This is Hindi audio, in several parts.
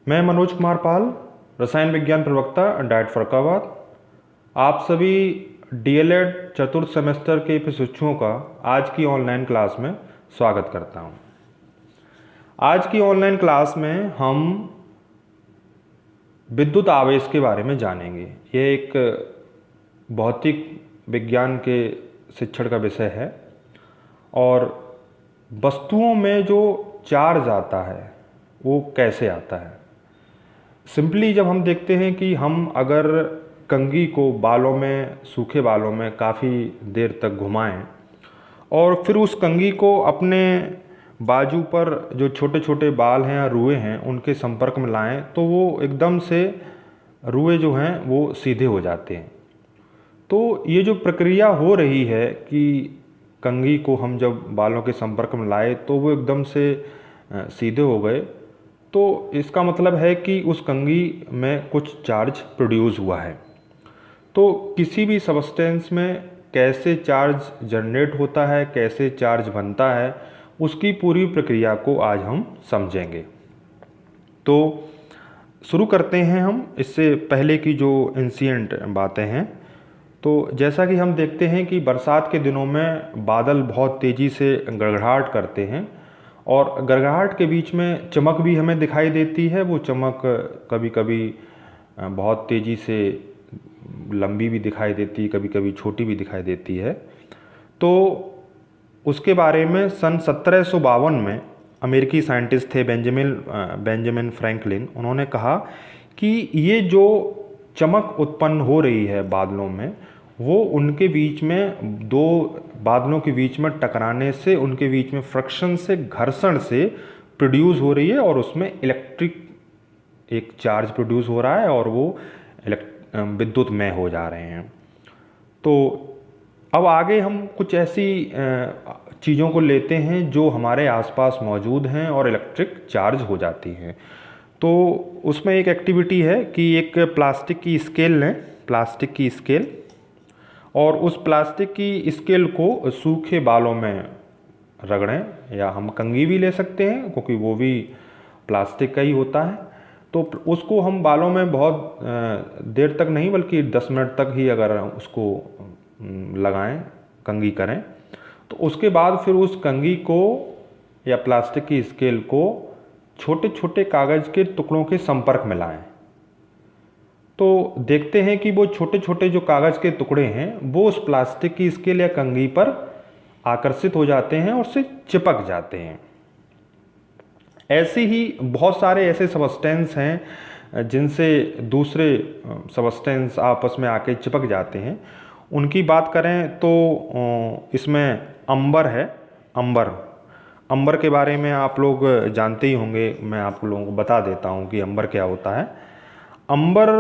मैं मनोज कुमार पाल, रसायन विज्ञान प्रवक्ता, डाइट फरुखाबाद। आप सभी डीएलएड चतुर्थ सेमेस्टर के प्रशिक्षुओं का आज की ऑनलाइन क्लास में स्वागत करता हूं। आज की ऑनलाइन क्लास में हम विद्युत आवेश के बारे में जानेंगे। ये एक भौतिक विज्ञान के शिक्षण का विषय है और वस्तुओं में जो चार्ज आता है वो कैसे आता है। सिंपली जब हम देखते हैं कि हम अगर कंघी को बालों में, सूखे बालों में काफ़ी देर तक घुमाएं और फिर उस कंघी को अपने बाजू पर जो छोटे छोटे बाल हैं या रुए हैं उनके संपर्क में लाएं तो वो एकदम से रुए जो हैं वो सीधे हो जाते हैं। तो ये जो प्रक्रिया हो रही है कि कंघी को हम जब बालों के संपर्क में लाए तो वो एकदम से सीधे हो गए, तो इसका मतलब है कि उस कंघी में कुछ चार्ज प्रोड्यूस हुआ है। तो किसी भी सब्सटेंस में कैसे चार्ज जनरेट होता है, कैसे चार्ज बनता है, उसकी पूरी प्रक्रिया को आज हम समझेंगे। तो शुरू करते हैं हम इससे पहले की जो एंशिएंट बातें हैं। तो जैसा कि हम देखते हैं कि बरसात के दिनों में बादल बहुत तेज़ी से गड़गड़ाहट करते हैं और गड़गड़ाहट के बीच में चमक भी हमें दिखाई देती है। वो चमक कभी कभी बहुत तेज़ी से लंबी भी दिखाई देती है, कभी कभी छोटी भी दिखाई देती है। तो उसके बारे में सन 1752 में अमेरिकी साइंटिस्ट थे बेंजामिन फ्रैंकलिन। उन्होंने कहा कि ये जो चमक उत्पन्न हो रही है बादलों में, वो उनके बीच में दो बादलों के बीच में टकराने से, उनके बीच में फ्रिक्शन से, घर्षण से प्रोड्यूस हो रही है और उसमें इलेक्ट्रिक एक चार्ज प्रोड्यूस हो रहा है और वो विद्युतमय हो जा रहे हैं। तो अब आगे हम कुछ ऐसी चीज़ों को लेते हैं जो हमारे आसपास मौजूद हैं और इलेक्ट्रिक चार्ज हो जाती हैं। तो उसमें एक एक्टिविटी है कि एक प्लास्टिक की स्केल लें, प्लास्टिक की स्केल, और उस प्लास्टिक की स्केल को सूखे बालों में रगड़ें, या हम कंघी भी ले सकते हैं क्योंकि वो भी प्लास्टिक का ही होता है। तो उसको हम बालों में बहुत देर तक नहीं बल्कि 10 मिनट तक ही अगर उसको लगाएं, कंघी करें, तो उसके बाद फिर उस कंघी को या प्लास्टिक की स्केल को छोटे छोटे कागज़ के टुकड़ों के संपर्क में लाएं। तो देखते हैं कि वो छोटे छोटे जो कागज़ के टुकड़े हैं वो उस प्लास्टिक की स्केल या कंघी पर आकर्षित हो जाते हैं और उससे चिपक जाते हैं। ऐसे ही बहुत सारे ऐसे सबस्टेंस हैं जिनसे दूसरे सबस्टेंस आपस में आके चिपक जाते हैं। उनकी बात करें तो इसमें अंबर है। अंबर के बारे में आप लोग जानते ही होंगे, मैं आप लोगों को बता देता हूँ कि अंबर क्या होता है। अंबर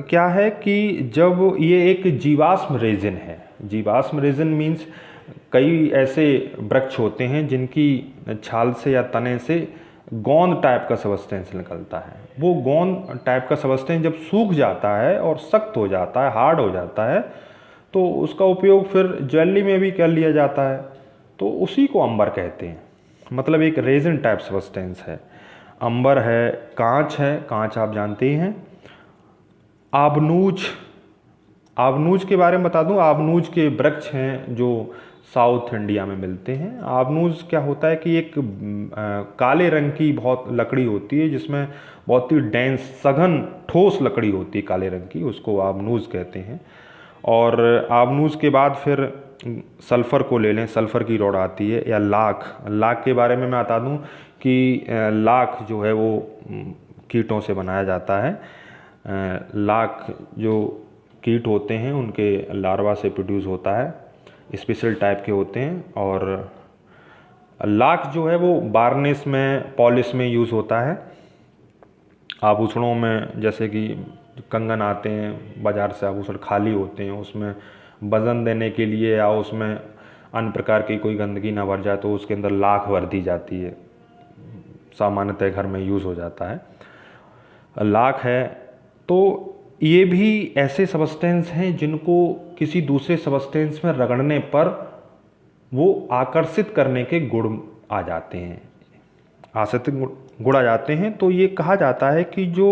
क्या है कि जब ये एक जीवाश्म रेजिन है। जीवाश्म रेजिन मीन्स कई ऐसे वृक्ष होते हैं जिनकी छाल से या तने से गोंद टाइप का सबस्टेंस निकलता है। वो गोंद टाइप का सबस्टेंस जब सूख जाता है और सख्त हो जाता है, हार्ड हो जाता है, तो उसका उपयोग फिर ज्वेलरी में भी कर लिया जाता है। तो उसी को अंबर कहते हैं, मतलब एक रेजिन टाइप सबस्टेंस है। अंबर है, कांच आप जानते ही हैं। आबनूज के बारे में बता दूं। आबनूज के वृक्ष हैं जो साउथ इंडिया में मिलते हैं। आबनूज क्या होता है कि एक काले रंग की बहुत लकड़ी होती है जिसमें बहुत ही डेंस, सघन, ठोस लकड़ी होती है काले रंग की, उसको आबनूज कहते हैं। और आबनूज के बाद फिर सल्फ़र को ले लें, सल्फ़र की रॉड आती है, या लाख के बारे में मैं बता दूं कि लाख जो है वो कीटों से बनाया जाता है। लाख जो कीट होते हैं उनके लार्वा से प्रोड्यूस होता है, स्पेशल टाइप के होते हैं। और लाख जो है वो वार्निश में, पॉलिश में यूज़ होता है। आभूषणों में, जैसे कि कंगन आते हैं बाज़ार से, आभूषण खाली होते हैं, उसमें वजन देने के लिए या उसमें अन्य प्रकार की कोई गंदगी ना भर जाए तो उसके अंदर लाख भर दी जाती है। सामान्यतः घर में यूज़ हो जाता है, लाख है। तो ये भी ऐसे सबस्टेंस हैं जिनको किसी दूसरे सबस्टेंस में रगड़ने पर वो आकर्षित करने के गुण आ जाते हैं। आकर्षित गुणा जाते हैं तो ये कहा जाता है कि जो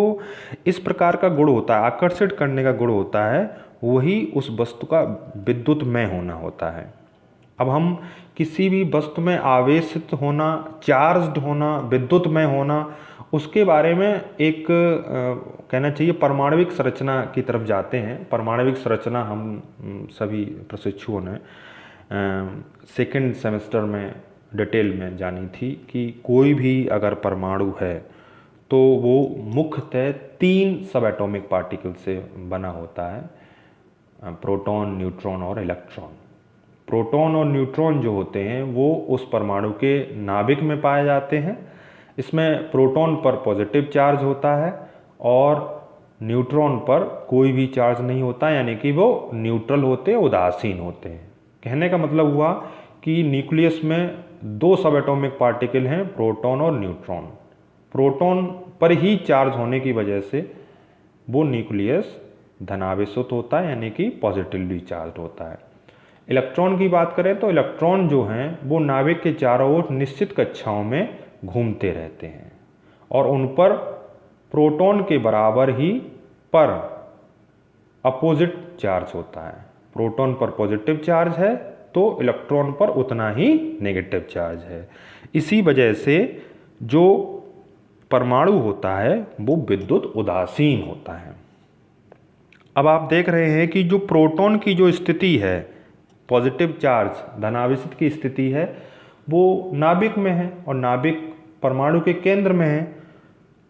इस प्रकार का गुण होता है, आकर्षित करने का गुण होता है, वही उस वस्तु का विद्युतमय होना होता है। अब हम किसी भी वस्तु में आवेशित होना, चार्ज्ड होना, विद्युतमय होना, उसके बारे में एक कहना चाहिए परमाणविक संरचना की तरफ जाते हैं। परमाणविक संरचना हम सभी प्रशिक्षुओं ने सेकेंड सेमेस्टर में डिटेल में जानी थी कि कोई भी अगर परमाणु है तो वो मुख्यतः 3 सब एटॉमिक पार्टिकल से बना होता है, प्रोटॉन, न्यूट्रॉन और इलेक्ट्रॉन। प्रोटॉन और न्यूट्रॉन जो होते हैं वो उस परमाणु के नाभिक में पाए जाते हैं। इसमें प्रोटॉन पर पॉजिटिव चार्ज होता है और न्यूट्रॉन पर कोई भी चार्ज नहीं होता, यानी कि वो न्यूट्रल होते हैं, उदासीन होते हैं। कहने का मतलब हुआ कि न्यूक्लियस में 2 सब एटॉमिक पार्टिकल हैं, प्रोटॉन और न्यूट्रॉन। प्रोटॉन पर ही चार्ज होने की वजह से वो न्यूक्लियस धनावेशित होता है, यानी कि पॉजिटिवली चार्ज होता है। इलेक्ट्रॉन की बात करें तो इलेक्ट्रॉन जो हैं वो नाभिक के चारों ओर निश्चित कक्षाओं में घूमते रहते हैं और उन पर प्रोटॉन के बराबर ही पर अपोजिट चार्ज होता है। प्रोटॉन पर पॉजिटिव चार्ज है तो इलेक्ट्रॉन पर उतना ही नेगेटिव चार्ज है। इसी वजह से जो परमाणु होता है वो विद्युत उदासीन होता है। अब आप देख रहे हैं कि जो प्रोटॉन की जो स्थिति है, पॉजिटिव चार्ज धनावेशित की स्थिति है, वो नाभिक में है और नाभिक परमाणु के केंद्र में है,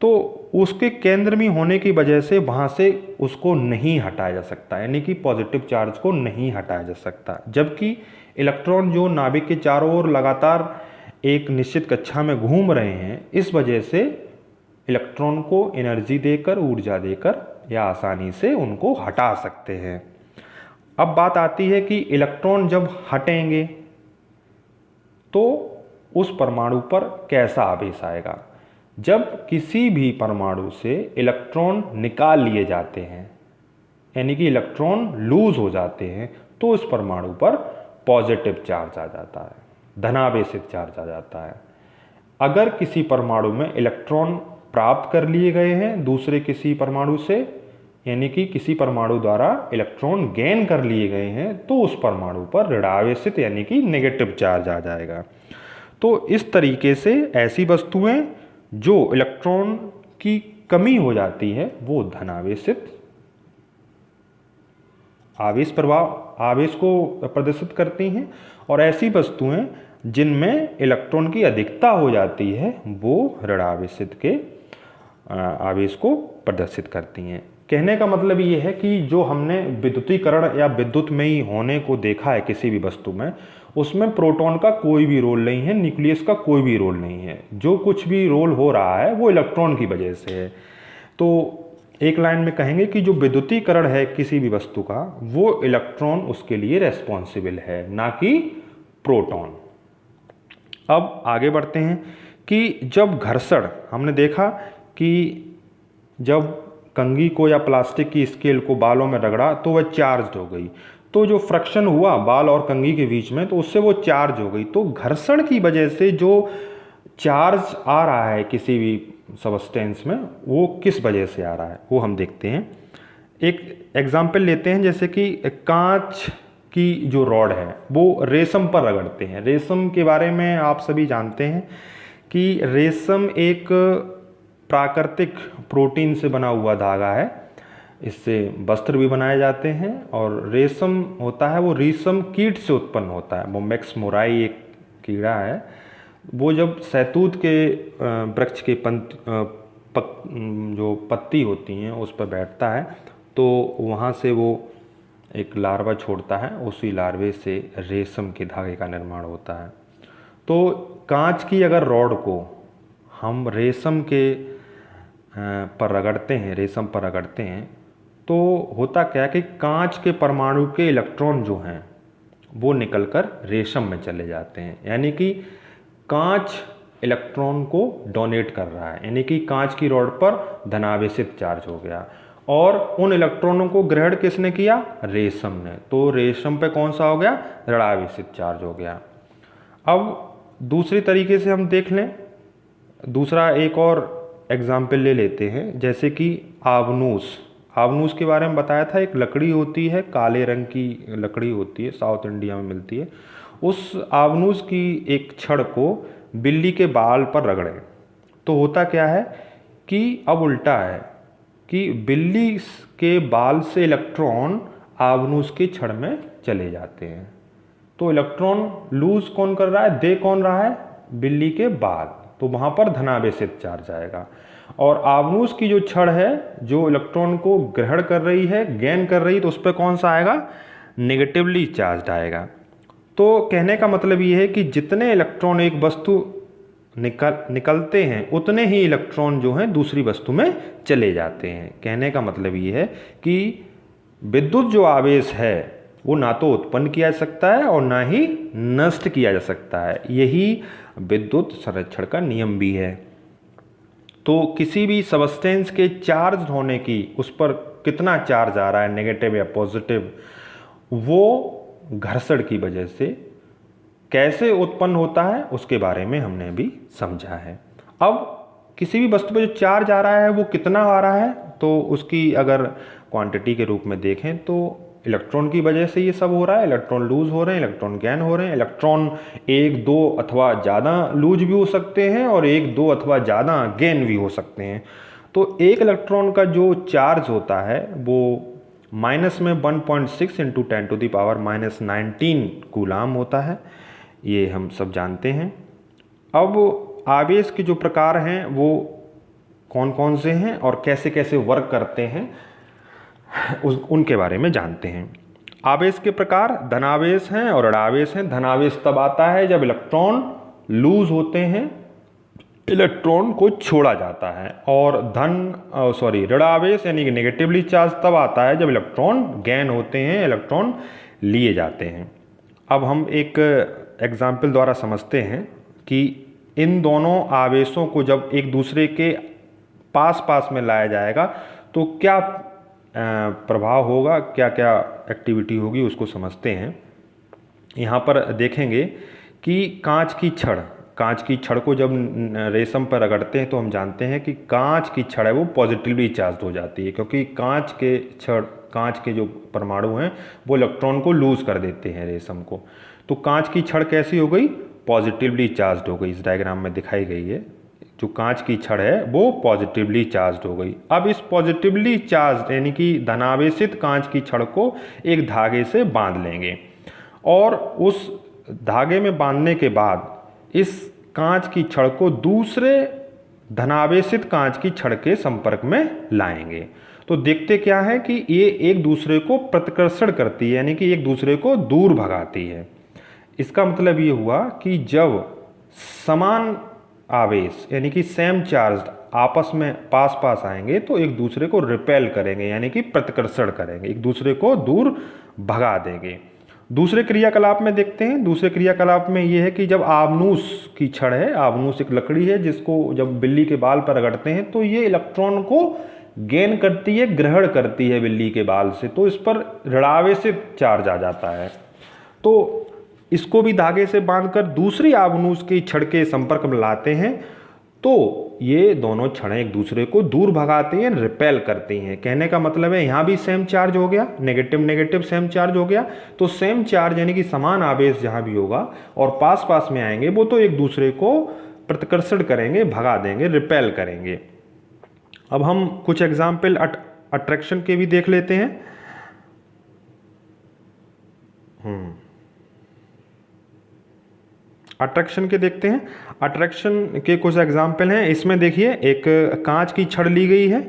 तो उसके केंद्र में होने की वजह से वहाँ से उसको नहीं हटाया जा सकता, यानी कि पॉजिटिव चार्ज को नहीं हटाया जा सकता। जबकि इलेक्ट्रॉन जो नाभिक के चारों ओर लगातार एक निश्चित कक्षा में घूम रहे हैं, इस वजह से इलेक्ट्रॉन को एनर्जी देकर, ऊर्जा देकर या आसानी से उनको हटा सकते हैं। अब बात आती है कि इलेक्ट्रॉन जब हटेंगे तो उस परमाणु पर कैसा आवेश आएगा। जब किसी भी परमाणु से इलेक्ट्रॉन निकाल लिए जाते हैं, यानी कि इलेक्ट्रॉन लूज हो जाते हैं, तो उस परमाणु पर पॉजिटिव चार्ज आ जाता है, धनावेशित चार्ज आ जाता है। अगर किसी परमाणु में इलेक्ट्रॉन प्राप्त कर लिए गए हैं दूसरे किसी परमाणु से, यानी कि किसी परमाणु द्वारा इलेक्ट्रॉन गेन कर लिए गए हैं, तो उस परमाणु पर ऋणावेशित यानी कि नेगेटिव चार्ज आ जाएगा। तो इस तरीके से ऐसी वस्तुएं जो इलेक्ट्रॉन की कमी हो जाती है वो धनावेशित आवेश को प्रदर्शित करती हैं, और ऐसी वस्तुएं जिनमें इलेक्ट्रॉन की अधिकता हो जाती है वो ऋणावेशित के आवेश को प्रदर्शित करती हैं। कहने का मतलब ये है कि जो हमने विद्युतीकरण या विद्युतमयी होने को देखा है किसी भी वस्तु में, उसमें प्रोटॉन का कोई भी रोल नहीं है, न्यूक्लियस का कोई भी रोल नहीं है। जो कुछ भी रोल हो रहा है वो इलेक्ट्रॉन की वजह से है। तो एक लाइन में कहेंगे कि जो विद्युतीकरण है किसी भी वस्तु का, वो इलेक्ट्रॉन उसके लिए रेस्पॉन्सिबल है, ना कि प्रोटॉन। अब आगे बढ़ते हैं कि जब घर्षण, हमने देखा कि जब कंघी को या प्लास्टिक की स्केल को बालों में रगड़ा तो वह चार्ज हो गई, तो जो फ्रिक्शन हुआ बाल और कंघी के बीच में, तो उससे वो चार्ज हो गई। तो घर्षण की वजह से जो चार्ज आ रहा है किसी भी सबस्टेंस में, वो किस वजह से आ रहा है वो हम देखते हैं। एक एग्जाम्पल लेते हैं, जैसे कि कांच की जो रॉड है वो रेशम पर रगड़ते हैं। रेशम के बारे में आप सभी जानते हैं कि रेशम एक प्राकृतिक प्रोटीन से बना हुआ धागा है। इससे वस्त्र भी बनाए जाते हैं, और रेशम होता है वो रेशम कीट से उत्पन्न होता है। वो मैक्स मोराई एक कीड़ा है, वो जब शहतूत के वृक्ष के जो पत्ती होती हैं उस पर बैठता है, तो वहाँ से वो एक लार्वा छोड़ता है, उसी लार्वे से रेशम के धागे का निर्माण होता है। तो कांच की अगर रॉड को हम रेशम के पर रगड़ते हैं, रेशम पर रगड़ते हैं, तो होता क्या है कि कांच के परमाणु के इलेक्ट्रॉन जो हैं वो निकलकर रेशम में चले जाते हैं, यानी कि कांच इलेक्ट्रॉन को डोनेट कर रहा है, यानी कि कांच की रॉड पर धनावेशित चार्ज हो गया, और उन इलेक्ट्रॉनों को ग्रहण किसने किया? रेशम ने। तो रेशम पे कौन सा हो गया? ऋणावेशित चार्ज हो गया। अब दूसरी तरीके से हम देख लें, दूसरा एक और एग्जाम्पल ले लेते हैं, जैसे कि आवनूस। आवनूस के बारे में बताया था, एक लकड़ी होती है, काले रंग की लकड़ी होती है, साउथ इंडिया में मिलती है। उस आवनूस की एक छड़ को बिल्ली के बाल पर रगड़ें तो होता क्या है कि अब उल्टा है कि बिल्ली के बाल से इलेक्ट्रॉन आवनूस के छड़ में चले जाते हैं। तो इलेक्ट्रॉन लूज कौन कर रहा है, दे कौन रहा है, बिल्ली के बाल, तो वहाँ पर धनावेशित चार्ज आएगा। और आवनूस की जो छड़ है जो इलेक्ट्रॉन को ग्रहण कर रही है, गेन कर रही है, तो उस पर कौन सा आएगा, नेगेटिवली चार्ज आएगा। तो कहने का मतलब ये है कि जितने इलेक्ट्रॉन एक वस्तु निकलते हैं उतने ही इलेक्ट्रॉन जो हैं दूसरी वस्तु में चले जाते हैं। कहने का मतलब ये है कि विद्युत जो आवेश है वो ना तो उत्पन्न किया जा सकता है और ना ही नष्ट किया जा सकता है। यही विद्युत संरक्षण का नियम भी है। तो किसी भी सबस्टेंस के चार्ज होने की, उस पर कितना चार्ज आ रहा है, नेगेटिव या पॉजिटिव, वो घर्षण की वजह से कैसे उत्पन्न होता है उसके बारे में हमने भी समझा है। अब किसी भी वस्तु पर जो चार्ज आ रहा है वो कितना आ रहा है, तो उसकी अगर क्वांटिटी के रूप में देखें तो इलेक्ट्रॉन की वजह से ये सब हो रहा है। इलेक्ट्रॉन लूज हो रहे हैं, इलेक्ट्रॉन गेन हो रहे हैं। इलेक्ट्रॉन एक दो अथवा ज़्यादा लूज भी हो सकते हैं और एक दो अथवा ज़्यादा गेन भी हो सकते हैं। तो एक इलेक्ट्रॉन का जो चार्ज होता है वो माइनस में 1.6 इंटू 10⁻⁻19 कूलाम होता है, ये हम सब जानते हैं। अब आवेश के जो प्रकार हैं वो कौन कौन से हैं और कैसे कैसे वर्क करते हैं उनके बारे में जानते हैं। आवेश के प्रकार धनावेश हैं और ऋणावेश हैं। धनावेश तब आता है जब इलेक्ट्रॉन लूज होते हैं, इलेक्ट्रॉन को छोड़ा जाता है। और ऋणावेश यानी कि नेगेटिवली चार्ज तब आता है जब इलेक्ट्रॉन गेन होते हैं, इलेक्ट्रॉन लिए जाते हैं। अब हम एक एग्जाम्पल द्वारा समझते हैं कि इन दोनों आवेशों को जब एक दूसरे के पास पास में लाया जाएगा तो क्या प्रभाव होगा, क्या क्या एक्टिविटी होगी, उसको समझते हैं। यहाँ पर देखेंगे कि कांच की छड़ को जब रेशम पर रगड़ते हैं तो हम जानते हैं कि कांच की छड़ है वो पॉजिटिवली चार्ज हो जाती है, क्योंकि कांच के जो परमाणु हैं वो इलेक्ट्रॉन को लूज कर देते हैं रेशम को। तो कांच की छड़ कैसी हो गई, पॉजिटिवली चार्ज हो गई। इस डायग्राम में दिखाई गई है, जो कांच की छड़ है वो पॉजिटिवली चार्ज हो गई। अब इस पॉजिटिवली चार्ज यानी कि धनावेशित कांच की छड़ को एक धागे से बांध लेंगे और उस धागे में बांधने के बाद इस कांच की छड़ को दूसरे धनावेशित कांच की छड़ के संपर्क में लाएंगे। तो देखते क्या है कि ये एक दूसरे को प्रतिकर्षण करती है, यानी कि एक दूसरे को दूर भगाती है। इसका मतलब ये हुआ कि जब समान आवेश यानी कि सेम चार्ज आपस में पास पास आएंगे तो एक दूसरे को रिपेल करेंगे, यानी कि प्रतिकर्षण करेंगे, एक दूसरे को दूर भगा देंगे। दूसरे क्रियाकलाप में देखते हैं। दूसरे क्रियाकलाप में ये है कि जब आवनूस की छड़ है, आवनूस एक लकड़ी है जिसको जब बिल्ली के बाल पर रगड़ते हैं तो ये इलेक्ट्रॉन को गेन करती है, ग्रहण करती है बिल्ली के बाल से, तो इस पर ऋणावेशित चार्ज आ जाता है। तो इसको भी धागे से बांधकर दूसरी आवनूस की छड़ के संपर्क में लाते हैं तो ये दोनों छड़ें एक दूसरे को दूर भगाती हैं, रिपेल करती हैं। कहने का मतलब है यहाँ भी सेम चार्ज हो गया, नेगेटिव नेगेटिव सेम चार्ज हो गया। तो सेम चार्ज यानी कि समान आवेश जहाँ भी होगा और पास पास में आएंगे वो तो एक दूसरे को प्रतिकर्षण करेंगे, भगा देंगे, रिपेल करेंगे। अब हम कुछ एग्जाम्पल अट्रैक्शन के भी देख लेते हैं। अट्रैक्शन के देखते हैं। अट्रैक्शन के कुछ एग्जाम्पल हैं। इसमें देखिए एक कांच की छड़ ली गई है।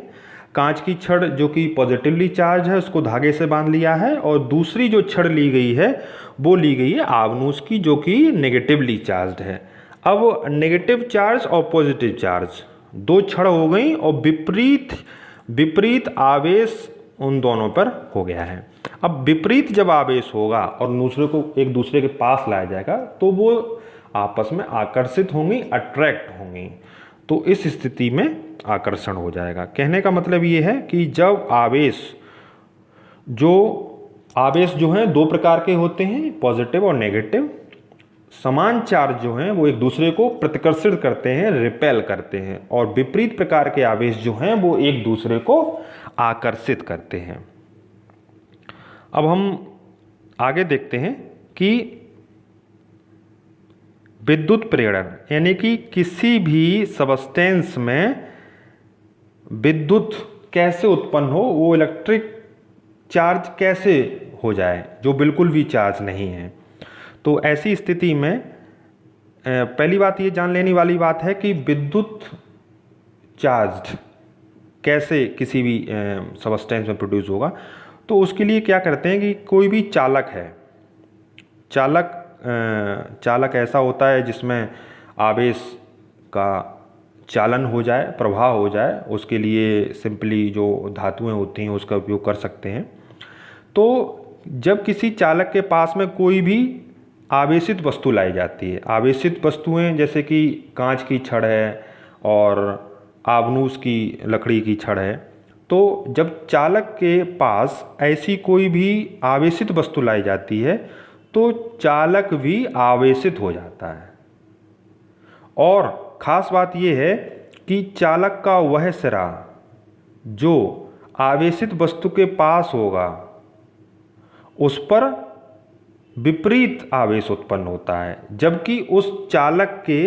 कांच की छड़ जो कि पॉजिटिवली चार्ज है उसको धागे से बांध लिया है, और दूसरी जो छड़ ली गई है वो ली गई है आवनूस की जो कि नेगेटिवली चार्ज है। अब नेगेटिव चार्ज और पॉजिटिव चार्ज दो छड़ हो गई और विपरीत आवेश उन दोनों पर हो गया है। अब विपरीत जब आवेश होगा और दूसरे को एक दूसरे के पास लाया जाएगा तो वो आपस में आकर्षित होंगी, अट्रैक्ट होंगी। तो इस स्थिति में आकर्षण हो जाएगा। कहने का मतलब ये है कि जब आवेश जो हैं दो प्रकार के होते हैं, पॉजिटिव और नेगेटिव। समान चार्ज जो हैं वो एक दूसरे को प्रतिकर्षित करते हैं, रिपेल करते हैं, और विपरीत प्रकार के आवेश जो हैं वो एक दूसरे को आकर्षित करते हैं। अब हम आगे देखते हैं कि विद्युत प्रेरण यानी कि किसी भी सबस्टेंस में विद्युत कैसे उत्पन्न हो, वो इलेक्ट्रिक चार्ज कैसे हो जाए जो बिल्कुल भी चार्ज नहीं है। तो ऐसी स्थिति में पहली बात ये जान लेने वाली बात है कि विद्युत चार्ज कैसे किसी भी सबस्टेंस में प्रोड्यूस होगा। तो उसके लिए क्या करते हैं कि कोई भी चालक है, चालक ऐसा होता है जिसमें आवेश का चालन हो जाए, प्रवाह हो जाए। उसके लिए सिंपली जो धातुएं होती हैं उसका उपयोग कर सकते हैं। तो जब किसी चालक के पास में कोई भी आवेशित वस्तु लाई जाती है, आवेशित वस्तुएं जैसे कि कांच की छड़ है और आबनूस की लकड़ी की छड़ है, तो जब चालक के पास ऐसी कोई भी आवेशित वस्तु लाई जाती है तो चालक भी आवेशित हो जाता है। और ख़ास बात यह है कि चालक का वह सिरा जो आवेशित वस्तु के पास होगा उस पर विपरीत आवेश उत्पन्न होता है, जबकि उस चालक के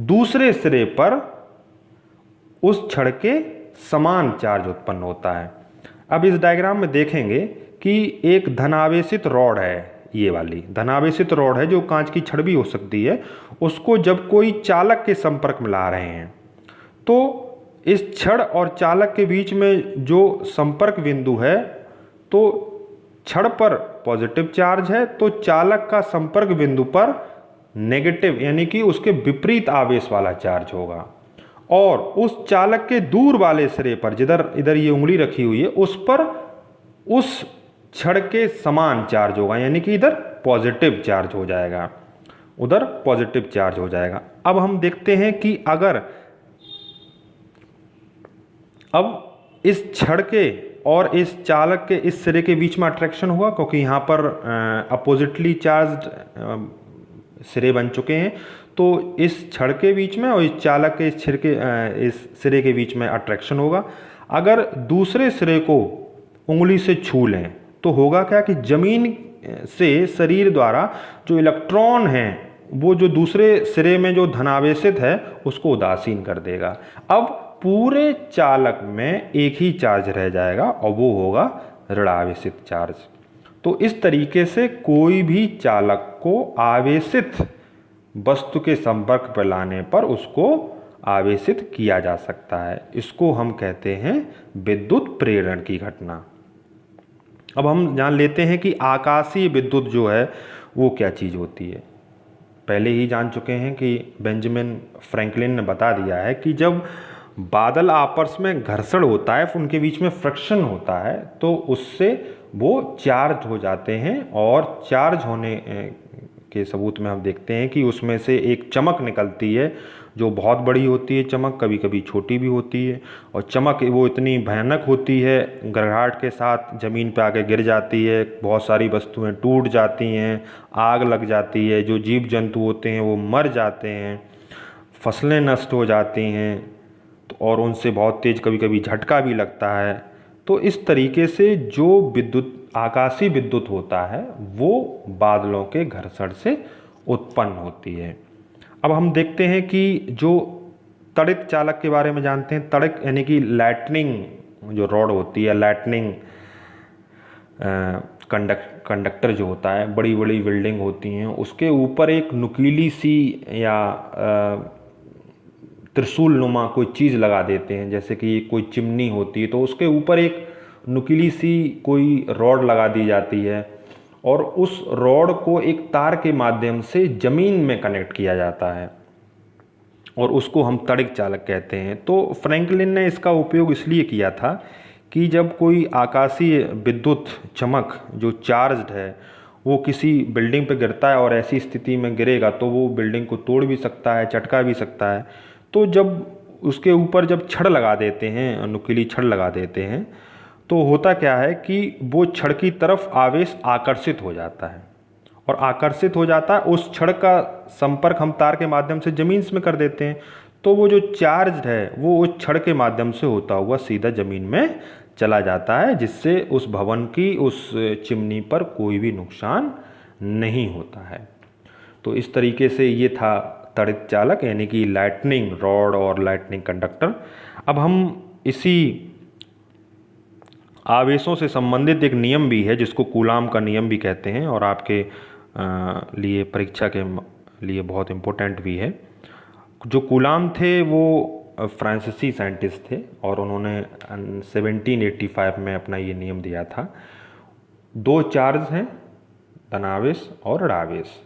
दूसरे सिरे पर उस छड़ के समान चार्ज उत्पन्न होता है। अब इस डायग्राम में देखेंगे कि एक धनावेशित रॉड है, ये वाली धनावेशित रॉड है जो कांच की छड़ भी हो सकती है। उसको जब कोई चालक के संपर्क में ला रहे हैं तो इस छड़ और चालक के बीच में जो संपर्क बिंदु है, तो छड़ पर पॉजिटिव चार्ज है तो चालक का संपर्क बिंदु पर नेगेटिव यानी कि उसके विपरीत आवेश वाला चार्ज होगा। और उस चालक के दूर वाले सिरे पर, जिधर इधर ये उंगली रखी हुई है, उस पर उस छड़ के समान चार्ज होगा, यानी कि इधर पॉजिटिव चार्ज हो जाएगा, उधर पॉजिटिव चार्ज हो जाएगा। अब हम देखते हैं कि अगर अब इस छड़ के और इस चालक के इस सिरे के बीच में अट्रैक्शन हुआ, क्योंकि यहाँ पर अपोजिटली चार्ज्ड सिरे बन चुके हैं, तो इस छड़ के बीच में और इस चालक के इस सिरे के बीच में अट्रैक्शन होगा। अगर दूसरे सिरे को उंगली से छू लें तो होगा क्या कि जमीन से शरीर द्वारा जो इलेक्ट्रॉन हैं वो जो दूसरे सिरे में जो धनावेशित है उसको उदासीन कर देगा। अब पूरे चालक में एक ही चार्ज रह जाएगा और वो होगा ऋणावेशित चार्ज। तो इस तरीके से कोई भी चालक को आवेशित वस्तु के संपर्क पर लाने पर उसको आवेशित किया जा सकता है। इसको हम कहते हैं विद्युत प्रेरण की घटना। अब हम जान लेते हैं कि आकाशीय विद्युत जो है वो क्या चीज़ होती है। पहले ही जान चुके हैं कि बेंजामिन फ्रैंकलिन ने बता दिया है कि जब बादल आपस में घर्षण होता है, उनके बीच में फ्रिक्शन होता है, तो उससे वो चार्ज हो जाते हैं। और चार्ज होने के सबूत में हम देखते हैं कि उसमें से एक चमक निकलती है जो बहुत बड़ी होती है। चमक कभी कभी छोटी भी होती है, और चमक वो इतनी भयानक होती है, गड़गड़ाहट के साथ ज़मीन पे आके गिर जाती है, बहुत सारी वस्तुएं टूट जाती हैं, आग लग जाती है, जो जीव जंतु होते हैं वो मर जाते हैं, फसलें नष्ट हो जाती हैं, और उनसे बहुत तेज़ कभी कभी झटका भी लगता है। तो इस तरीके से जो विद्युत आकाशीय विद्युत होता है वो बादलों के घर्षण से उत्पन्न होती है। अब हम देखते हैं कि जो तड़ित चालक के बारे में जानते हैं। तड़ित यानी कि लाइटनिंग जो रॉड होती है, लाइटनिंग कंडक्टर जो होता है, बड़ी बड़ी बिल्डिंग होती हैं, उसके ऊपर एक नुकीली सी या त्रिशूल नुमा कोई चीज़ लगा देते हैं। जैसे कि कोई चिमनी होती है तो उसके ऊपर एक नुकीली सी कोई रॉड लगा दी जाती है, और उस रॉड को एक तार के माध्यम से ज़मीन में कनेक्ट किया जाता है, और उसको हम तड़ित चालक कहते हैं। तो फ्रैंकलिन ने इसका उपयोग इसलिए किया था कि जब कोई आकाशीय विद्युत चमक जो चार्ज्ड है वो किसी बिल्डिंग पर गिरता है, और ऐसी स्थिति में गिरेगा तो वो बिल्डिंग को तोड़ भी सकता है, चटका भी सकता है। तो जब उसके ऊपर जब छड़ लगा देते हैं, नुकीली छड़ लगा देते हैं, तो होता क्या है कि वो छड़ की तरफ आवेश आकर्षित हो जाता है, और आकर्षित हो जाता है। उस छड़ का संपर्क हम तार के माध्यम से ज़मीन में कर देते हैं, तो वो जो चार्ज है वो उस छड़ के माध्यम से होता हुआ सीधा ज़मीन में चला जाता है, जिससे उस भवन की उस चिमनी पर कोई भी नुकसान नहीं होता है। तो इस तरीके से ये था तड़ित चालक यानी कि लाइटनिंग रॉड और लाइटनिंग कंडक्टर। अब हम इसी आवेशों से संबंधित एक नियम भी है जिसको कूलाम का नियम भी कहते हैं, और आपके लिए परीक्षा के लिए बहुत इम्पोर्टेंट भी है। जो कूलाम थे वो फ्रांसीसी साइंटिस्ट थे और उन्होंने 1785 में अपना ये नियम दिया था। दो चार्ज हैं, धनावेश और ऋणावेश।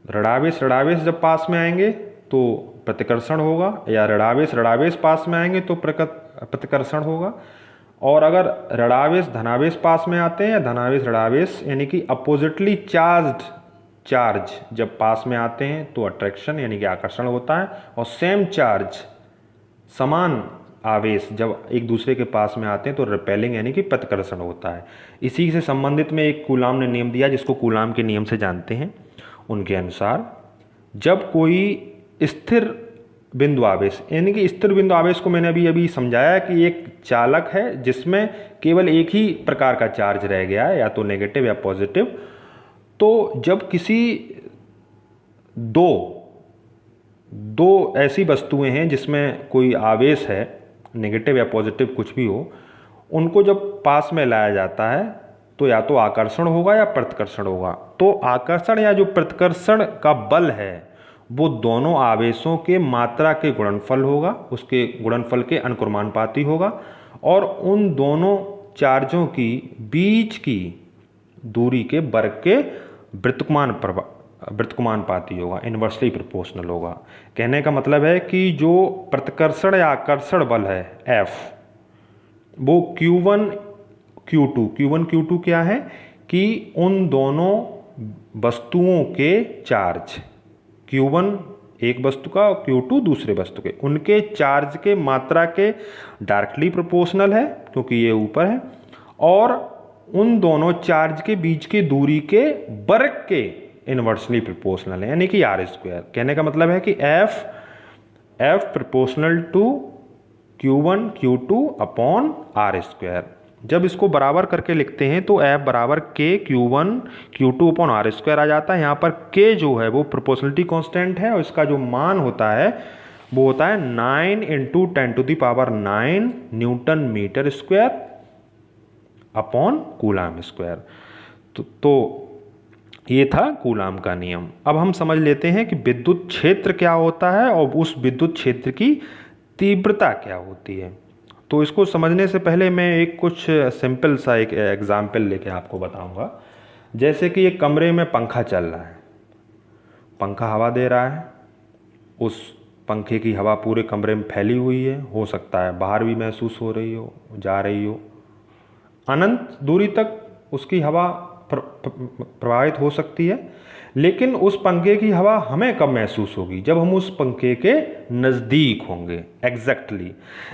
ऋणावेश जब पास में आएंगे तो प्रतिकर्षण होगा, या ऋणावेश पास में आएंगे तो प्रतिकर्षण होगा। और अगर ऋणावेश धनावेश पास में आते हैं या धनावेश ऋणावेश यानी कि अपोजिटली चार्ज जब पास में आते हैं तो अट्रैक्शन यानी कि आकर्षण होता है, और सेम चार्ज समान आवेश जब एक दूसरे के पास में आते हैं तो रिपेलिंग यानी कि प्रतिकर्षण होता है। इसी से संबंधित में एक कूलाम ने नियम दिया जिसको कूलाम के नियम से जानते हैं। उनके अनुसार जब कोई स्थिर बिंदु आवेश यानी कि स्थिर बिंदु आवेश को मैंने अभी समझाया कि एक चालक है जिसमें केवल एक ही प्रकार का चार्ज रह गया है, या तो नेगेटिव या पॉजिटिव। तो जब किसी दो ऐसी वस्तुएं हैं जिसमें कोई आवेश है, नेगेटिव या पॉजिटिव कुछ भी हो, उनको जब पास में लाया जाता है तो या तो आकर्षण होगा या प्रतिकर्षण होगा। तो आकर्षण या जो प्रतिकर्षण का बल है वो दोनों आवेशों के मात्रा के गुणनफल होगा, उसके गुणनफल के अनुक्रमानुपाती होगा, और उन दोनों चार्जों की बीच की दूरी के वर्ग के व्युत्क्रमानुपाती होगा, इन्वर्सली प्रोपोर्शनल होगा। कहने का मतलब है कि जो प्रतिकर्षण या आकर्षण बल है F, वो Q1 Q2 क्या है कि उन दोनों वस्तुओं के चार्ज, Q1 एक वस्तु का और Q2 दूसरे वस्तु के, उनके चार्ज के मात्रा के डायरेक्टली प्रोपोर्शनल है क्योंकि ये ऊपर है, और उन दोनों चार्ज के बीच की दूरी के वर्ग के इन्वर्सली प्रोपोर्शनल है यानी कि R स्क्वायर। कहने का मतलब है कि F proportional to Q1 Q2 upon R square. जब इसको बराबर करके लिखते हैं तो F बराबर K Q1 Q2 upon R square आ जाता है। यहाँ पर K जो है वो प्रोपोर्शनलिटी कांस्टेंट है और इसका जो मान होता है वो होता है 9 × 10⁹ newton metre square upon coulomb square. तो ये था कूलाम का नियम। अब हम समझ लेते हैं कि विद्युत क्षेत्र क्या होता है और उस विद्युत क्षेत्र की तीव्रता क्या होती है। तो इसको समझने से पहले मैं एक कुछ सिंपल सा एक एग्जाम्पल लेके आपको बताऊंगा। जैसे कि एक कमरे में पंखा चल रहा है, पंखा हवा दे रहा है, उस पंखे की हवा पूरे कमरे में फैली हुई है, हो सकता है बाहर भी महसूस हो रही हो, जा रही हो, अनंत दूरी तक उसकी हवा प्रवाहित हो सकती है। लेकिन उस पंखे की हवा हमें कब महसूस होगी? जब हम उस पंखे के नज़दीक होंगे। एग्जैक्टली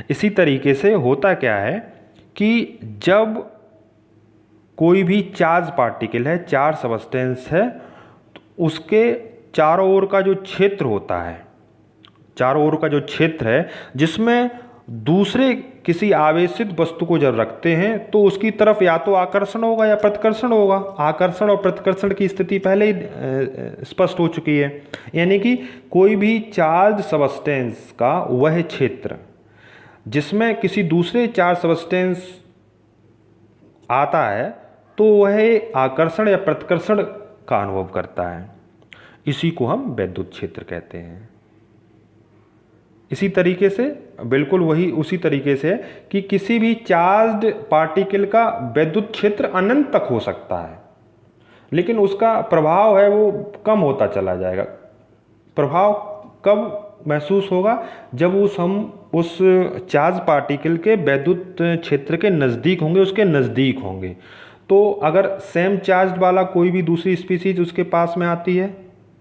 इसी तरीके से होता क्या है कि जब कोई भी चार्ज पार्टिकल है, चार्ज सबस्टेंस है, तो उसके चारों ओर का जो क्षेत्र होता है, चारों ओर का जो क्षेत्र है जिसमें दूसरे किसी आवेशित वस्तु को जब रखते हैं तो उसकी तरफ या तो आकर्षण होगा या प्रतिकर्षण होगा। आकर्षण और प्रतिकर्षण की स्थिति पहले ही स्पष्ट हो चुकी है। यानी कि कोई भी चार्ज सबस्टेंस का वह क्षेत्र जिसमें किसी दूसरे चार्ज सबस्टेंस आता है तो वह आकर्षण या प्रतिकर्षण का अनुभव करता है। इसी को हम वैद्युत क्षेत्र कहते हैं। इसी तरीके से बिल्कुल वही उसी तरीके से कि किसी भी चार्ज्ड पार्टिकल का विद्युत क्षेत्र अनंत तक हो सकता है, लेकिन उसका प्रभाव है वो कम होता चला जाएगा। प्रभाव कब महसूस होगा? जब हम उस चार्ज पार्टिकल के विद्युत क्षेत्र के नज़दीक होंगे, उसके नज़दीक होंगे। तो अगर सेम चार्ज वाला कोई भी दूसरी स्पीसीज उसके पास में आती है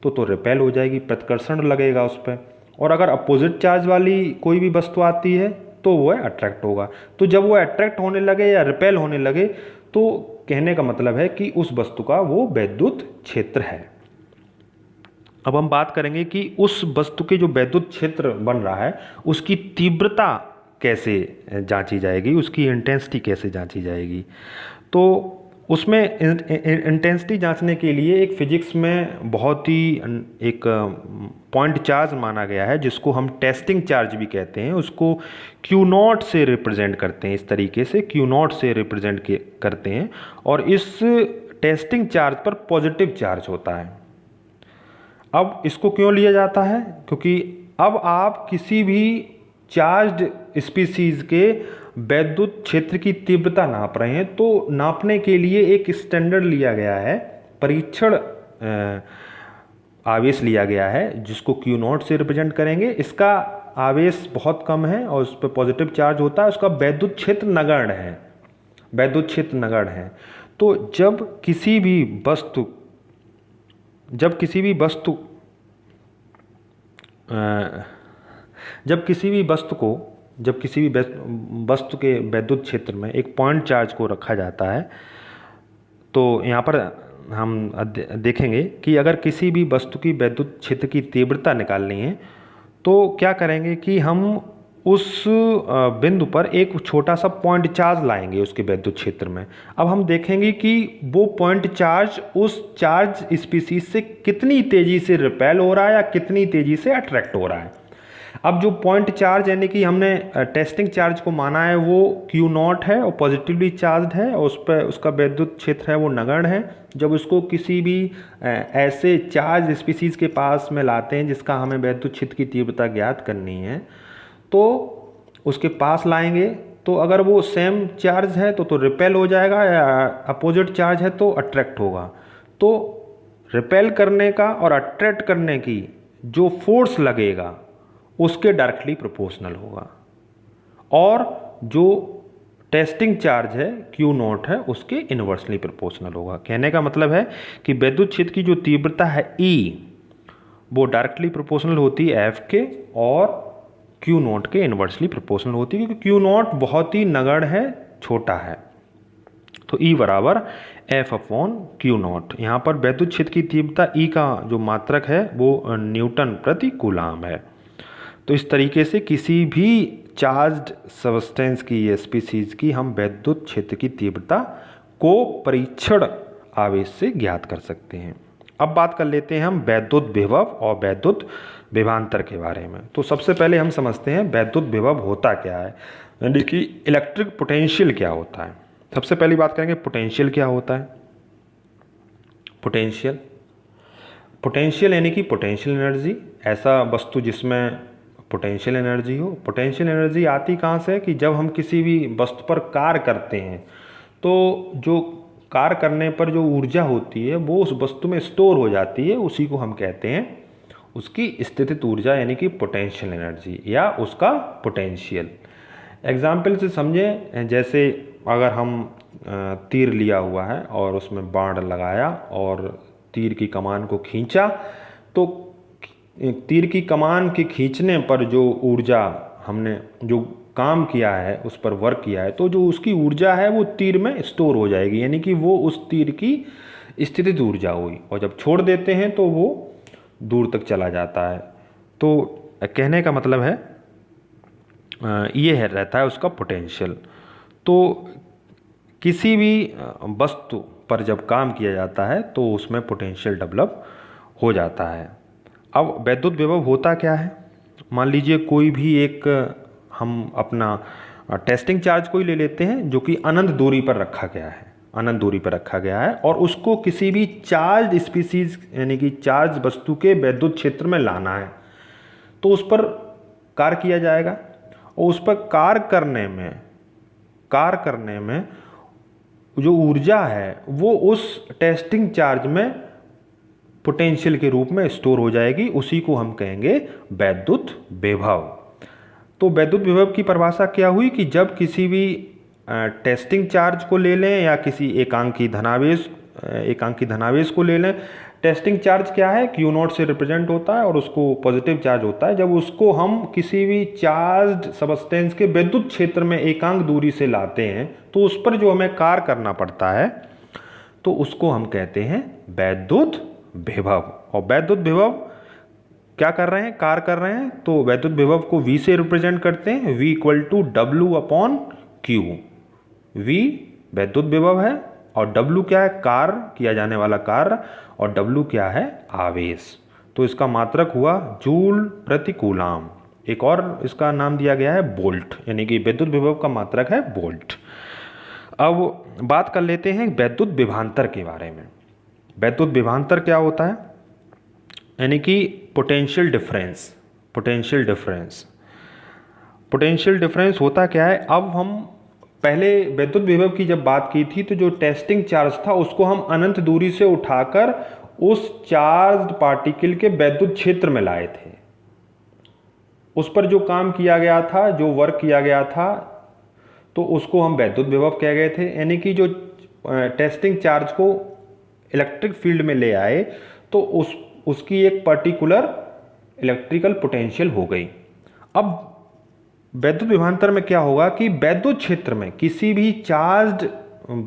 तो रिपेल हो जाएगी, प्रतिकर्षण लगेगा उस पर। और अगर अपोजिट चार्ज वाली कोई भी वस्तु आती है तो वह अट्रैक्ट होगा। तो जब वो अट्रैक्ट होने लगे या रिपेल होने लगे तो कहने का मतलब है कि उस वस्तु का वो वैद्युत क्षेत्र है। अब हम बात करेंगे कि उस वस्तु के जो वैद्युत क्षेत्र बन रहा है उसकी तीव्रता कैसे जांची जाएगी, उसकी इंटेंसिटी कैसे जांची जाएगी। तो उसमें इंटेंसिटी जांचने के लिए एक फिजिक्स में बहुत ही एक पॉइंट चार्ज माना गया है, जिसको हम टेस्टिंग चार्ज भी कहते हैं। उसको क्यू नॉट से रिप्रेजेंट करते हैं, इस तरीके से क्यू नॉट से रिप्रेजेंट करते हैं। और इस टेस्टिंग चार्ज पर पॉजिटिव चार्ज होता है। अब इसको क्यों लिया जाता है? क्योंकि अब आप किसी भी चार्ज्ड स्पीसीज के वैद्युत क्षेत्र की तीव्रता नाप रहे हैं, तो नापने के लिए एक स्टैंडर्ड लिया गया है, परीक्षण आवेश लिया गया है, जिसको क्यू नॉट से रिप्रेजेंट करेंगे। इसका आवेश बहुत कम है और उस पर पॉजिटिव चार्ज होता है। उसका वैद्युत क्षेत्र नगण्य है, वैद्युत क्षेत्र नगण्य है। तो जब किसी भी वस्तु जब किसी भी वस्तु के वैद्युत क्षेत्र में एक पॉइंट चार्ज को रखा जाता है, तो यहाँ पर हम देखेंगे कि अगर किसी भी वस्तु की वैद्युत क्षेत्र की तीव्रता निकालनी है तो क्या करेंगे कि हम उस बिंदु पर एक छोटा सा पॉइंट चार्ज लाएंगे उसके वैद्युत क्षेत्र में। अब हम देखेंगे कि वो पॉइंट चार्ज उस चार्ज स्पीसीज से कितनी तेजी से रिपेल हो रहा है या कितनी तेजी से अट्रैक्ट हो रहा है। अब जो पॉइंट चार्ज यानी कि हमने टेस्टिंग चार्ज को माना है वो क्यू नॉट है और पॉजिटिवली चार्ज है और उस पर उसका वैद्युत क्षेत्र है वो नगण्य है। जब उसको किसी भी ऐसे चार्ज स्पीसीज के पास में लाते हैं जिसका हमें वैद्युत क्षेत्र की तीव्रता ज्ञात करनी है, तो उसके पास लाएंगे, तो अगर वो सेम चार्ज है तो रिपेल हो जाएगा, या अपोजिट चार्ज है तो अट्रैक्ट होगा। तो रिपेल करने का और अट्रैक्ट करने की जो फोर्स लगेगा उसके डायरेक्टली प्रोपोर्शनल होगा, और जो टेस्टिंग चार्ज है क्यू नॉट है उसके इन्वर्सली प्रोपोर्शनल होगा। कहने का मतलब है कि वैद्युत क्षेत्र की जो तीव्रता है E वो डायरेक्टली प्रोपोर्शनल होती है F के और क्यू नॉट के इन्वर्सली प्रोपोर्शनल होती है, क्योंकि क्यू नॉट बहुत ही नगण्य है, छोटा है। तो E बराबर F/Q नॉट। यहाँ पर वैद्युत क्षेत्र की तीव्रता E का जो मात्रक है वो न्यूटन प्रति कूलाम है। तो इस तरीके से किसी भी चार्ज्ड सब्सटेंस की या स्पीसीज की हम वैद्युत क्षेत्र की तीव्रता को परीक्षण आवेश से ज्ञात कर सकते हैं। अब बात कर लेते हैं हम वैद्युत विभव और वैद्युत विभवांतर के बारे में। तो सबसे पहले हम समझते हैं वैद्युत विभव होता क्या है, यानी कि इलेक्ट्रिक पोटेंशियल क्या होता है। सबसे पहली बात करेंगे पोटेंशियल क्या होता है। पोटेंशियल यानी कि पोटेंशियल एनर्जी, ऐसा वस्तु जिसमें पोटेंशियल एनर्जी हो। पोटेंशियल एनर्जी आती कहाँ से? कि जब हम किसी भी वस्तु पर कार्य करते हैं तो जो कार्य करने पर जो ऊर्जा होती है वो उस वस्तु में स्टोर हो जाती है, उसी को हम कहते हैं उसकी स्थितिज ऊर्जा, यानी कि पोटेंशियल एनर्जी या उसका पोटेंशियल। एग्जाम्पल से समझें, जैसे अगर हम तीर लिया हुआ है और उसमें बाण लगाया और तीर की कमान को खींचा, तो तीर की कमान के खींचने पर जो ऊर्जा हमने जो काम किया है उस पर वर्क किया है, तो जो उसकी ऊर्जा है वो तीर में स्टोर हो जाएगी, यानी कि वो उस तीर की स्थितिज ऊर्जा हुई। और जब छोड़ देते हैं तो वो दूर तक चला जाता है। तो कहने का मतलब है ये है रहता है उसका पोटेंशियल। तो किसी भी वस्तु पर जब काम किया जाता है तो उसमें पोटेंशियल डेवलप हो जाता है। अब वैद्युत विभव होता क्या है? मान लीजिए कोई भी एक हम अपना टेस्टिंग चार्ज को ही ले लेते हैं जो कि अनंत दूरी पर रखा गया है, अनंत दूरी पर रखा गया है, और उसको किसी भी चार्ज स्पीसीज यानी कि चार्ज वस्तु के वैद्युत क्षेत्र में लाना है, तो उस पर कार्य किया जाएगा और उस पर कार्य करने में जो ऊर्जा है वो उस टेस्टिंग चार्ज में पोटेंशियल के रूप में स्टोर हो जाएगी, उसी को हम कहेंगे वैद्युत विभव। तो वैद्युत विभव की परिभाषा क्या हुई कि जब किसी भी टेस्टिंग चार्ज को ले लें या किसी एकांकी धनावेश को ले लें, टेस्टिंग चार्ज क्या है, क्यू नॉट से रिप्रेजेंट होता है और उसको पॉजिटिव चार्ज होता है जब उसको हम किसी भी चार्ज्ड सबस्टेंस के विद्युत क्षेत्र में एकांक दूरी से लाते हैं तो उस पर जो हमें कार्य करना पड़ता है तो उसको हम कहते हैं वैद्युत विभव। और वैद्युत विभव क्या कर रहे हैं, कार्य कर रहे हैं, तो वैद्युत विभव को V से रिप्रेजेंट करते हैं, V equal to W/Q। V वैद्युत विभव है और W क्या है, कार्य किया जाने वाला कार्य, और W क्या है, आवेश। तो इसका मात्रक हुआ जूल प्रति कूलाम। एक और इसका नाम दिया गया है वोल्ट, यानी कि विद्युत विभव का मात्रक है वोल्ट। अब बात कर लेते हैं वैद्युत विभवांतर के बारे में। वैद्युत विभवांतर क्या होता है, यानी कि potential difference. Potential difference potential difference होता क्या है, अब हम पहले वैद्युत विभव की जब बात की थी तो जो टेस्टिंग चार्ज था उसको हम अनंत दूरी से उठाकर उस चार्ज्ड पार्टिकल के वैद्युत क्षेत्र में लाए थे। उस पर जो काम किया गया था, जो वर्क किया गया था, तो उसको हम वैद्युत विभव कह गए थे। यानी कि जो टेस्टिंग चार्ज को इलेक्ट्रिक फील्ड में ले आए तो उसकी एक पर्टिकुलर इलेक्ट्रिकल पोटेंशियल हो गई। अब वैद्युत विभवांतर में क्या होगा कि वैद्युत क्षेत्र में किसी भी चार्ज्ड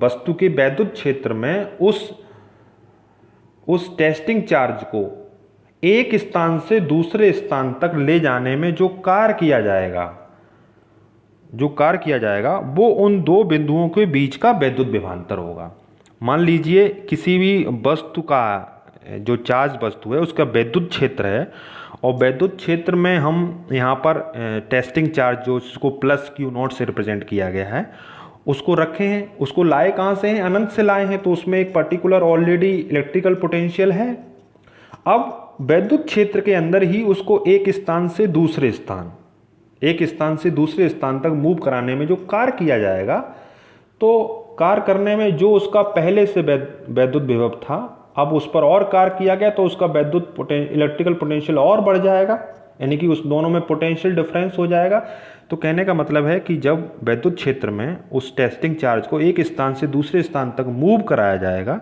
वस्तु के वैद्युत क्षेत्र में उस टेस्टिंग चार्ज को एक स्थान से दूसरे स्थान तक ले जाने में जो कार्य किया जाएगा वो उन दो बिंदुओं के बीच का वैद्युत विभवांतर होगा। मान लीजिए किसी भी वस्तु का, जो चार्ज वस्तु है उसका वैद्युत क्षेत्र है और वैद्युत क्षेत्र में हम यहाँ पर टेस्टिंग चार्ज जो उसको प्लस क्यू नॉट से रिप्रेजेंट किया गया है उसको रखे हैं। उसको लाए कहाँ से हैं, अनंत से लाए हैं, तो उसमें एक पर्टिकुलर ऑलरेडी इलेक्ट्रिकल पोटेंशियल है। अब वैद्युत क्षेत्र के अंदर ही उसको एक स्थान से दूसरे स्थान तक मूव कराने में जो कार्य किया जाएगा, तो कार्य करने में जो उसका पहले से वैद्युत विभव था अब उस पर और कार्य किया गया तो उसका इलेक्ट्रिकल पोटेंशियल और बढ़ जाएगा, यानी कि उस दोनों में पोटेंशियल डिफरेंस हो जाएगा। तो कहने का मतलब है कि जब वैद्युत क्षेत्र में उस टेस्टिंग चार्ज को एक स्थान से दूसरे स्थान तक मूव कराया जाएगा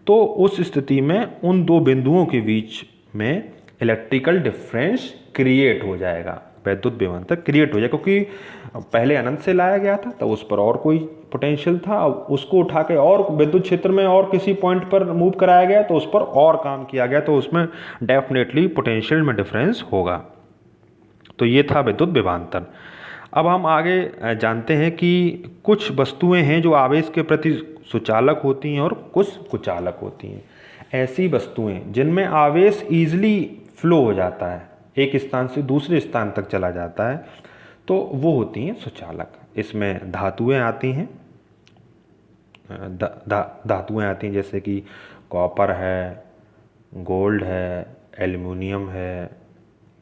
तो उस स्थिति में उन दो बिंदुओं के बीच में इलेक्ट्रिकल डिफरेंस क्रिएट हो जाएगा, वैद्युत विभवांतर क्रिएट हो जाएगा, क्योंकि पहले अनंत से लाया गया था तब उस पर और कोई पोटेंशियल था, अब उसको उठा के और विद्युत क्षेत्र में और किसी पॉइंट पर मूव कराया गया तो उस पर और काम किया गया, तो उसमें डेफिनेटली पोटेंशियल में डिफरेंस होगा। तो ये था विद्युत विभवांतर। अब हम आगे जानते हैं कि कुछ वस्तुएं हैं जो आवेश के प्रति सुचालक होती हैं और कुछ कुचालक होती हैं। ऐसी वस्तुएं जिनमें आवेश ईजिली फ्लो हो जाता है, एक स्थान से दूसरे स्थान तक चला जाता है, तो वो होती हैं सुचालक। इसमें धातुएं आती हैं, धातुएं आती हैं जैसे कि कॉपर है, गोल्ड है, एल्युमिनियम है,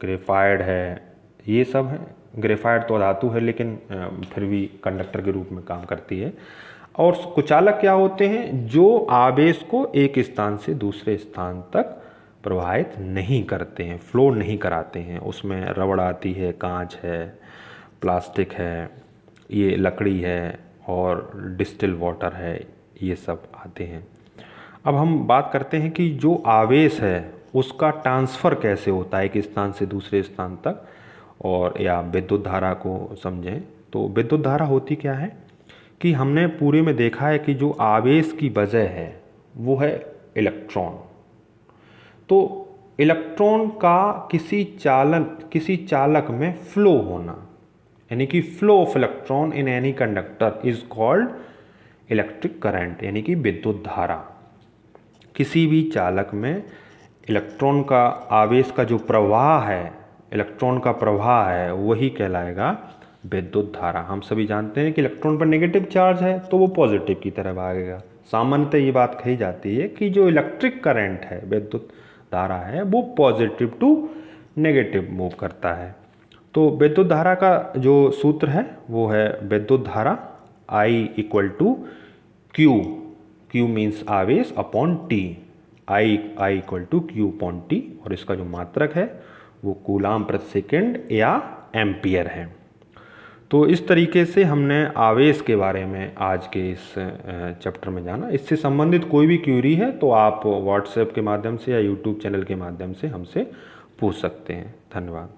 ग्रेफाइट है, ये सब है। ग्रेफाइट तो धातु है लेकिन फिर भी कंडक्टर के रूप में काम करती है। और कुचालक क्या होते हैं, जो आवेश को एक स्थान से दूसरे स्थान तक प्रवाहित नहीं करते हैं, फ्लो नहीं कराते हैं। उसमें रबड़ आती है, कांच है, प्लास्टिक है, ये लकड़ी है और डिस्टिल वाटर है, ये सब आते हैं। अब हम बात करते हैं कि जो आवेश है उसका ट्रांसफ़र कैसे होता है एक स्थान से दूसरे स्थान तक, और या विद्युत धारा को समझें तो विद्युत धारा होती क्या है कि हमने पूरे में देखा है कि जो आवेश की वजह है वो है इलेक्ट्रॉन। तो इलेक्ट्रॉन का किसी चालक में फ्लो होना, यानी कि flow of electron in any conductor is called electric current, यानी कि विद्युत धारा। किसी भी चालक में इलेक्ट्रॉन का, आवेश का जो प्रवाह है, इलेक्ट्रॉन का प्रवाह है, वही कहलाएगा विद्युत धारा। हम सभी जानते हैं कि इलेक्ट्रॉन पर नेगेटिव चार्ज है तो वो पॉजिटिव की तरह भागेगा। सामान्यतः ये बात कही जाती है कि जो इलेक्ट्रिक करंट है, विद्युत धारा है, वो पॉजिटिव टू नेगेटिव मूव करता है। तो विद्युत धारा का जो सूत्र है वो है विद्युत धारा I equal to Q means आवेश upon T, I equal to Q upon T, और इसका जो मात्रक है वो कूलाम प्रति सेकंड या एम्पियर है। तो इस तरीके से हमने आवेश के बारे में आज के इस चैप्टर में जाना। इससे संबंधित कोई भी क्यूरी है तो आप व्हाट्सएप के माध्यम से या यूट्यूब चैनल के माध्यम से हमसे पूछ सकते हैं। धन्यवाद।